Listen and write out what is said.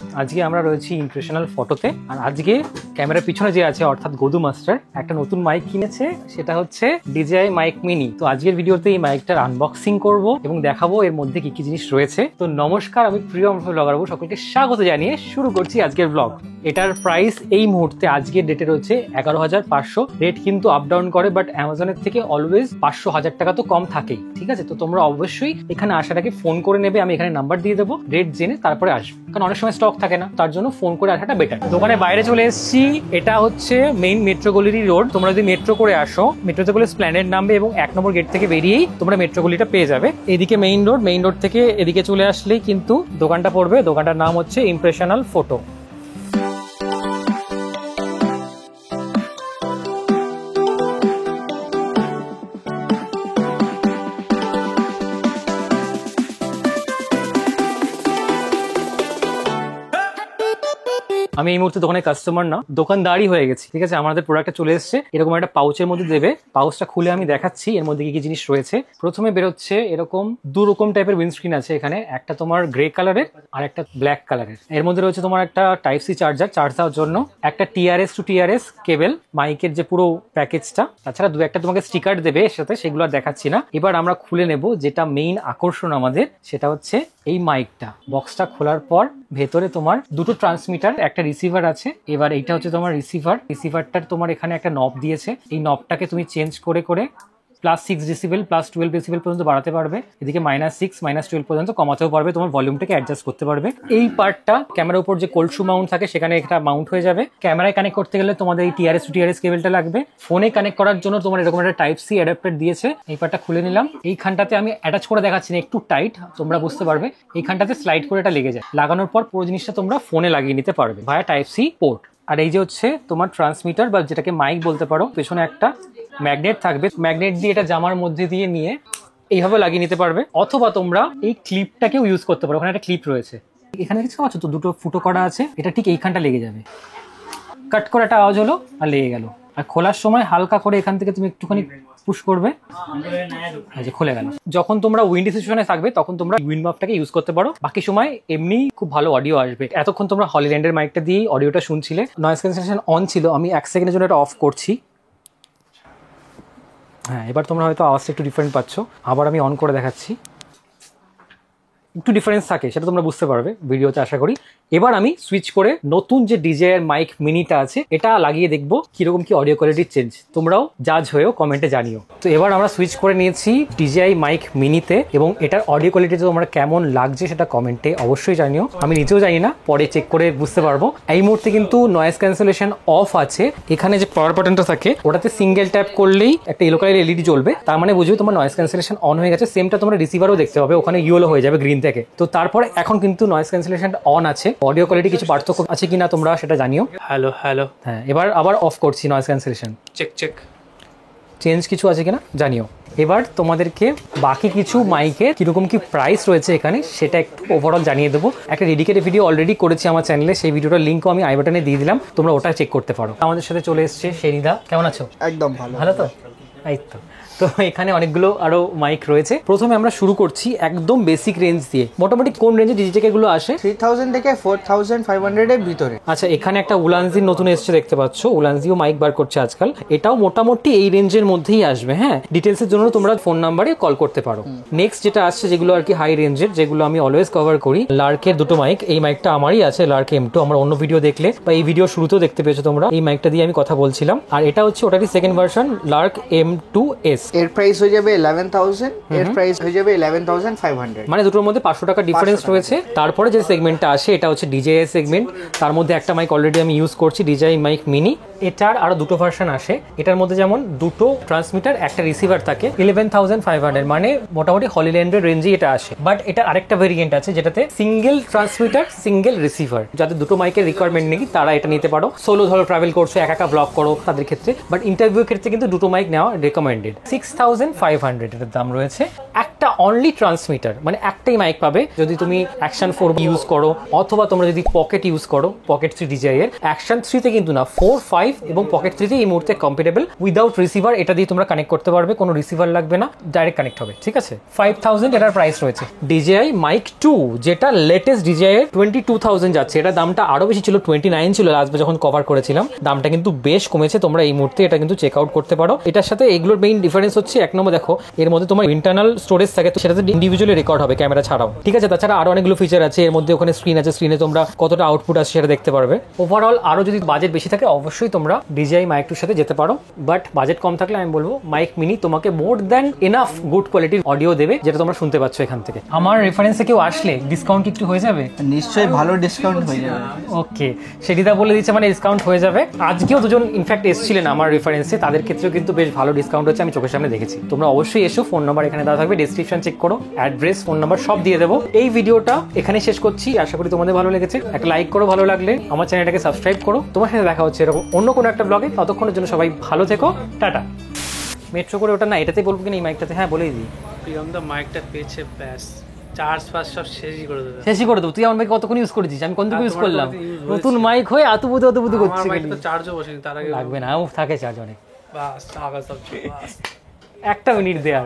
আজকে আমরা রয়েছি ইমপ্রেশনাল ফটোতে, আর আজকে ক্যামেরার পিছনে যে আছে অর্থাৎ গদু মাস্টার একটা নতুন মাইক কিনেছে, সেটা হচ্ছে DJI মাইক মিনি। তো আজকের ভিডিওতে এই মাইকটার আনবক্সিং করব এবং দেখাবো এর মধ্যে কি কি জিনিস রয়েছে। তো নমস্কার, আমি প্রিয় ব্লগার সকলকে স্বাগত জানিয়ে শুরু করছি আজকের ব্লগ। এটার প্রাইস এই মুহূর্তে আজকের ডেটে রয়েছে 11,500। রেট কিন্তু আপ ডাউন করে, বাট অ্যামাজনের থেকে অলওয়েজ 500-1000 টাকা তো কম থাকেই, ঠিক আছে? তো তোমরা অবশ্যই এখানে আসার আগে ফোন করে নেবে, আমি এখানে নাম্বার দিয়ে দেবো, রেট জেনে তারপরে আসবে, কারণ অনেক সময় স্টক থাকে না, তার জন্য ফোন করে আসাটা বেটার। দোকানের বাইরে চলে এসেছি, এটা হচ্ছে মেইন মেট্রোগলিরি রোড। তোমরা যদি মেট্রো করে আসো, মেট্রোতে করে স্প্ল্যানেড নামবে এবং 1 নম্বর গেট থেকে বেরিয়েই তোমরা মেট্রোগলিটা পেয়ে যাবে। এদিকে মেইন রোড থেকে এদিকে চলে আসলেই কিন্তু দোকানটা পড়বে। দোকানটার নাম হচ্ছে ইমপ্রেশনাল ফটো। আমি এই মুহূর্তে দোকানের কাস্টমার না, দোকানদারই হয়ে গেছি, ঠিক আছে? আমাদের প্রোডাক্টটা চলে এসেছে, এরকম একটা পাউচের মধ্যে দেবে। পাউচটা খুলে আমি দেখাচ্ছি এর মধ্যে কি কি জিনিস রয়েছে। প্রথমে বেরোচ্ছে এরকম দু রকম টাইপের উইন্ডস্ক্রিন আছে এখানে, একটা তোমার গ্রে কালারের আর একটা ব্ল্যাক কালারের। এর মধ্যে রয়েছে তোমার একটা টাইপ সি চার্জার, চার্জ দেওয়ার জন্য, একটা TRS টু TRS কেবল, মাইকের যে পুরো প্যাকেজটা, তাছাড়া দু একটা তোমাকে স্টিকার দেবে এর সাথে, সেগুলো আর দেখাচ্ছি না। এবার আমরা খুলে নেব যেটা মেইন আকর্ষণ আমাদের, সেটা হচ্ছে এই মাইকটা। বক্সটা খোলার পর ভেতরে তোমার দুটো ট্রান্সমিটার, একটা রিসিভার আছে। এবার এইটা হচ্ছে তোমার রিসিভারটার তোমার এখানে একটা নব দিয়েছে, এই নবটাকে তুমি চেঞ্জ করে করে +6 ডেসিবেল +12 ডেসিবেল পর্যন্ত বাড়াতে পারবে, এদিকে -6 -12 পর্যন্ত কমাতেও পারবে, তোমার ভলিউমটাকে অ্যাডজাস্ট করতে পারবে। এই পার্টটা ক্যামেরার উপর যে কোল্ড শু মাউন্ট থাকে সেখানে একটা মাউন্ট হয়ে যাবে। ক্যামেরায় কানেক্ট করতে গেলে তোমাদের এই TRS টু TRS কেবলটা লাগবে। ফোনে কানেক্ট করার জন্য তোমার এরকম একটা টাইপ সি অ্যাডাপ্টার দিয়েছে। এই পার্টটা খুলে নিলাম। এইখানটাতে আমি অ্যাটাচ করে দেখাচ্ছি না, একটু টাইট, তোমরা বুঝতে পারবে। এইখানটাতে স্লাইড করে এটা লেগে যায়, লাগানোর পর পুরো জিনিসটা তোমরা ফোনে লাগিয়ে নিতে পারবে ভায়া টাইপ সি পোর্ট। আর এই যে হচ্ছে তোমার ট্রান্সমিটার বা যেটাকে মাইক বলতে পারো, পেছনে একটা ম্যাগনেট থাকবে, ম্যাগনেট দিয়ে এটা জামার মধ্যে দিয়ে নিয়ে এইভাবে লাগিয়ে নিতে পারবে, অথবা তোমরা এই ক্লিপটাকেও ইউজ করতে পারো। ওখানে একটা ক্লিপ রয়েছে, এখানে দেখতে পাচ্ছ তো, দুটো ফুটো করা আছে, এটা ঠিক এইখানটা লেগে যাবে, কাট করে একটা আওয়াজ হলো আর লেগে গেল। আর খোলার সময় হালকা করে এখান থেকে তুমি একটুখানি পুশ করবে, খুলে গেল। যখন তোমরা উইন্ডি সিচুয়েশনে থাকবে তখন তোমরা উইন্ড মাপটাকে ইউজ করতে পারো, বাকি সময় এমনি খুব ভালো অডিও আসবে। এতক্ষণ তোমরা হলিল্যান্ডের মাইকটা দিয়ে অডিওটা শুনছিলে, নয়েজ ক্যান্সেলেশন অন ছিল, আমি 1 সেকেন্ডের জন্য এটা অফ করছি। হ্যাঁ, এবার তোমরা হয়তো আওয়াজটা একটু ডিফারেন্ট পাচ্ছ, আবার আমি অন করে দেখাচ্ছি, একটু ডিফারেন্স থাকে, সেটা তোমরা বুঝতে পারবে ভিডিওতে আশা করি। এবার আমি সুইচ করে নতুন যে DJI মাইক মিনিটা আছে এটা লাগিয়ে দেখবো কিরকম কি অডিও কোয়ালিটির চেঞ্জ, তোমরাও জাজ হয়েও কমেন্টে জানিও। তো এবার আমরা সুইচ করে নিয়েছি DJI মাইক মিনিতে, এবং এটার অডিও কোয়ালিটি তোমরা কেমন লাগছে সেটা কমেন্টে অবশ্যই জানিও। আমি নিজেও জানি না, পরে চেক করে বুঝতে পারবো। এই মুহূর্তে কিন্তু নয়েজ ক্যান্সেলেশন অফ আছে। এখানে যে পাওয়ার বাটনটা থাকে ওটাতে সিঙ্গেল ট্যাপ করলেই একটা ইয়েলো কালারের LED জ্বলবে, তার মানে বুঝবে তোমার নয়েজ ক্যান্সেলেশন অন হয়ে গেছে। সেমটা তোমরা রিসিভারও দেখতে পাবে, ওখানে ইয়েলো হয়ে যাবে গ্রিন থেকে। তো তারপরে এখন কিন্তু নয়েজ ক্যান্সেলেশন অন আছে। অডিও কোয়ালিটি কিছু পার্থক্য আছে কিনা তোমরা সেটা জানিও। হ্যালো, হ্যাঁ, এবার আবার অফ করছি নয়েজ ক্যান্সেলেশন, চেক চেঞ্জ কিছু আছে কিনা জানিও। এবার তোমাদেরকে বাকি কিছু মাইকের কিরকম কি প্রাইস রয়েছে এখানে সেটা একটু ওভারঅল জানিয়ে দেবো। একটা ডেডিকেটেড ভিডিও অলরেডি করেছি আমার চ্যানেলে, সেই ভিডিওটার লিঙ্কও আমি আই বাটনে দিয়ে দিলাম, তোমরা ওটা চেক করতে পারো। আমাদের সাথে চলে এসছে শেরিদা, কেমন আছো? একদম ভালো তো এই তো এখানে অনেকগুলো আরো মাইক রয়েছে। প্রথমে আমরা শুরু করছি একদম বেসিক রেঞ্জ দিয়ে। মোটামুটি কোন রেঞ্জে DJI গুলো আসে? 3000 থেকে 4500 এর ভিতরে। আচ্ছা, এখানে একটা উলানজির নতুন এসছে দেখতে পাচ্ছ, উলানজিও মাইক বার করছে আজকাল, এটাও মোটামুটি এই রেঞ্জের মধ্যেই আসবে। হ্যাঁ, ডিটেলসের জন্য তোমরা ফোন নাম্বারে কল করতে পারো। নেক্সট যেটা আসছে, যেগুলো আর কি হাই রেঞ্জের, যেগুলো আমি অলওয়েজ কভার করি, লার্কের দুটো মাইক। এই মাইকটা আমারই আছে, লার্ক M2, আমার অন্য ভিডিও দেখলে বা এই ভিডিও শুরুতেও দেখতে পেয়েছো তোমরা, এই মাইকটা দিয়ে আমি কথা বলছিলাম। আর এটা হচ্ছে ওটারই সেকেন্ড ভার্সন, লার্ক M2S। এর প্রাইস হয়ে যাবে 11000, এর প্রাইস হয়ে যাবে 11500, মানে দুটোর মধ্যে 500 টাকা ডিফারেন্স রয়েছে। তারপরে যে সেগমেন্টটা আসে এটা হচ্ছে DJI সেগমেন্ট, তার মধ্যে একটা মাইক অলরেডি আমি ইউজ করছি, DJI মাইক মিনি। এটার আরো দুটো ভার্সন আসে, এটার মধ্যে যেমন দুটো ট্রান্সমিটার একটা রিসিভার থাকে, 11500, মানে মোটামুটি হলিল্যান্ডের রেঞ্জে এটা আসে। বাট এটা আরেকটা ভেরিয়েন্ট আছে যেটাতে সিঙ্গেল ট্রান্সমিটার সিঙ্গেল রিসিভার, যাদের দুটো মাইকের রিকোয়ারমেন্ট নেই তারা এটা নিতে পারো। সোলো ধরো ট্রাভেল করছো, একা ব্লগ করো তাদের ক্ষেত্রে, বাট ইন্টারভিউ ক্ষেত্রে কিন্তু দুটো মাইক নেওয়া রেকমেন্ডেড। 6500 এটার দাম রয়েছে। একটা অনলি ট্রান্সমিটার, মানে একটাই মাইক পাবে যদি তুমি অ্যাকশন 4 ইউজ করো, অথবা তোমরা যদি পকেট ইউজ করো, পকেট 3 DJI এর। অ্যাকশন 3 তে কিন্তু না, 4, 5 এবং পকেট 3 তে এই মুহূর্তে কম্পেটেবল উইদাউট রিসিভার। এটা দিয়ে তোমরা কানেক্ট করতে পারবে, কোনো রিসিভার লাগবে না, ডাইরেক্ট কানেক্ট হবে, ঠিক আছে। 5000 এটার প্রাইস রয়েছে। DJI মাইক 2, যেটা লেটেস্ট DJI এর 22,000 যাচ্ছে। এটা দামটা আরো বেশি ছিল, 29 ছিল লাস্ট যখন কভার করেছিলাম। দামটা কিন্তু বেশ কমেছে, তোমরা এই মুহূর্তে এটা কিন্তু চেক আউট করতে পারো। এটার সাথে এগুলোর মেইন ডিফারেন্স হচ্ছে, এক নম্বর দেখো এর মধ্যে তোমার ইন্টারনাল স্টোরেজ থাকে, তো সেটাতে ইন্ডিভিজুয়ালি রেকর্ড হবে ক্যামেরা ছাড়াও, ঠিক আছে। তাছাড়া আরো অনেকগুলো ফিচার আছে এর মধ্যে, ওখানে স্ক্রিন আছে, স্ক্রিনে তোমরা কতটা আউটপুট আছে সেটা দেখতে পারবে। ওভারঅল আরো যদি বাজেট বেশি থাকে অবশ্যই তোমরা DJI মাইক 2 সাথে যেতে পারো, বাট বাজেট কম থাকলে আমি বলবো মাইক মিনি তোমাকে মোর দ্যান এনাফ গুড কোয়ালিটির অডিও দেবে, যেটা তোমরা শুনতে পাচ্ছ এখান থেকে। আমার রেফারেন্সে কেউ আসলে ডিসকাউন্ট একটু হয়ে যাবে? নিশ্চয়ই ভালো ডিসকাউন্ট হয়ে যাবে। ওকে, সেটিদা বলে দিচ্ছে মানে ডিসকাউন্ট হয়ে যাবে। আজকেও দুজন ইনফ্যাক্ট এসেছিলেন আমার রেফারেন্সে, তাদের ক্ষেত্রেও কিন্তু বেশ ভালো ডিসকাউন্ট হচ্ছে, আমি চোখের সামনে দেখেছি। তোমরা অবশ্যই এসো, ফোন নাম্বার এখানে দেওয়া থাকবে, ডেসক্রিপশন চেক করো, অ্যাড্রেস, ফোন নাম্বার সব দিয়ে দেবো। এই ভিডিওটা এখানে শেষ করছি, আশা করি তোমাদের ভালো লেগেছে। একটা লাইক করো ভালো লাগলে, আমার চ্যানেলটাকে সাবস্ক্রাইব করো। তোমার সাথে দেখা হচ্ছে এরকম অন্য কোনো একটা ব্লগে, ততক্ষণের জন্য সবাই ভালো থেকো, টাটা। মেট্রো করে ওটা না, এটাতে বলবো কিনা এই মাইকটাতে? হ্যাঁ বলেই দিই, প্রিয়ম দা মাইকটা পেয়েছে, ব্যাস চার্জ ফার্জ সব শেষই করে দেবে। শেষই করে দেবো। তুই আমার মাইক কতক্ষণ ইউজ করেছিস? আমি কতটুকু ইউজ করলাম? নতুন মাইক হয়ে আতুপুতু আমার করছে। মাইক তো চার্জও বসেনি, তার আগে লাগবে না, থাকে চার্জ অনেক। বাস আগা সব একটা মিনিট দেয়ার।